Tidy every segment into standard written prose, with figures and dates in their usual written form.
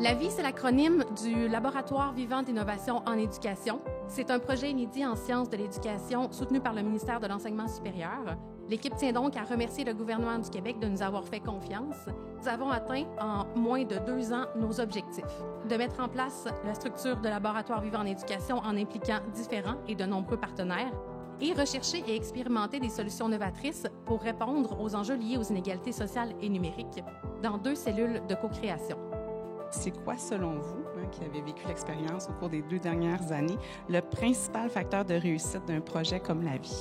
LAVI, c'est l'acronyme du Laboratoire vivant d'innovation en éducation. C'est un projet inédit en sciences de l'éducation soutenu par le ministère de l'Enseignement supérieur. L'équipe tient donc à remercier le gouvernement du Québec de nous avoir fait confiance. Nous avons atteint en moins de 2 ans nos objectifs. De mettre en place la structure de laboratoire vivant en éducation en impliquant différents et de nombreux partenaires et rechercher et expérimenter des solutions novatrices pour répondre aux enjeux liés aux inégalités sociales et numériques dans 2 cellules de co-création. C'est quoi, selon vous, qui avez vécu l'expérience au cours des 2 dernières années, le principal facteur de réussite d'un projet comme LAVI?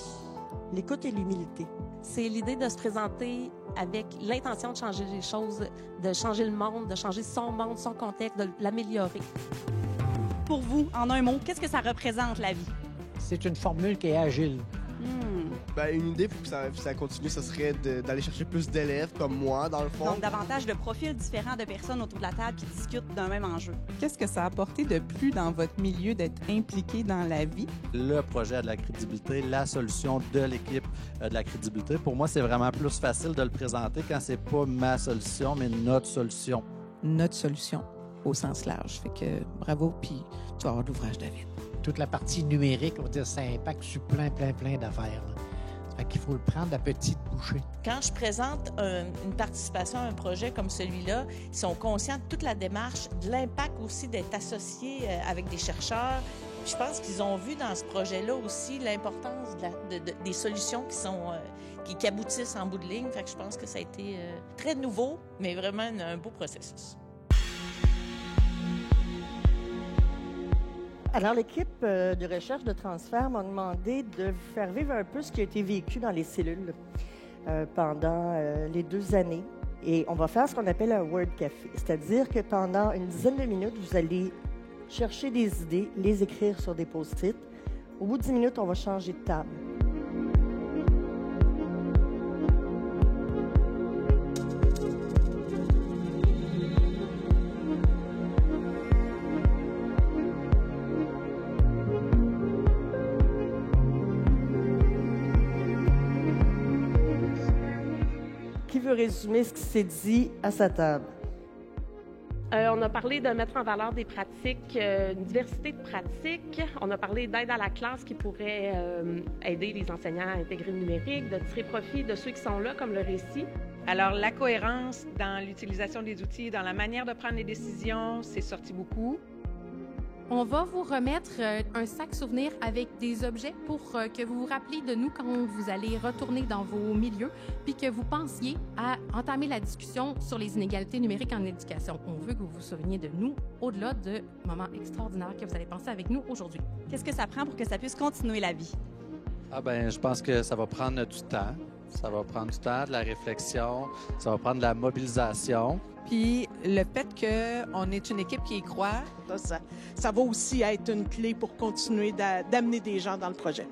L'écoute et l'humilité. C'est l'idée de se présenter avec l'intention de changer les choses, de changer le monde, de changer son monde, son contexte, de l'améliorer. Pour vous, en un mot, qu'est-ce que ça représente, LAVI? C'est une formule qui est agile. Une idée pour que ça continue, ce serait d'aller chercher plus d'élèves comme moi, dans le fond. Donc, davantage de profils différents de personnes autour de la table qui discutent d'un même enjeu. Qu'est-ce que ça a apporté de plus dans votre milieu d'être impliqué dans LAVI? Le projet a de la crédibilité, la solution de l'équipe a de la crédibilité. Pour moi, c'est vraiment plus facile de le présenter quand c'est pas ma solution, mais notre solution. Notre solution, au sens large. Fait que bravo, puis tu vas avoir l'ouvrage, David. Toute la partie numérique, on va dire, ça impacte sur plein d'affaires. Fait qu'il faut le prendre à petite bouchée. Quand je présente une participation à un projet comme celui-là, ils sont conscients de toute la démarche, de l'impact aussi d'être associés avec des chercheurs. Je pense qu'ils ont vu dans ce projet-là aussi l'importance des solutions qui aboutissent en bout de ligne. Fait que je pense que ça a été très nouveau, mais vraiment un beau processus. Alors, l'équipe de recherche de transfert m'a demandé de faire vivre un peu ce qui a été vécu dans les cellules pendant les 2 années. Et on va faire ce qu'on appelle un Word Café, c'est-à-dire que pendant une dizaine de minutes, vous allez chercher des idées, les écrire sur des post-it. Au bout de 10 minutes, on va changer de table. Qui veut résumer ce qui s'est dit à sa table? On a parlé de mettre en valeur des pratiques, une diversité de pratiques. On a parlé d'aide à la classe qui pourrait aider les enseignants à intégrer le numérique, de tirer profit de ceux qui sont là, comme le récit. Alors, la cohérence dans l'utilisation des outils, dans la manière de prendre les décisions, c'est sorti beaucoup. On va vous remettre un sac souvenir avec des objets pour que vous vous rappeliez de nous quand vous allez retourner dans vos milieux, puis que vous pensiez à entamer la discussion sur les inégalités numériques en éducation. On veut que vous vous souveniez de nous au-delà de moments extraordinaires que vous allez penser avec nous aujourd'hui. Qu'est-ce que ça prend pour que ça puisse continuer LAVI? Je pense que ça va prendre du temps. Ça va prendre du temps, de la réflexion, ça va prendre de la mobilisation. Puis le fait qu'on est une équipe qui y croit, Ça va aussi être une clé pour continuer d'amener des gens dans le projet.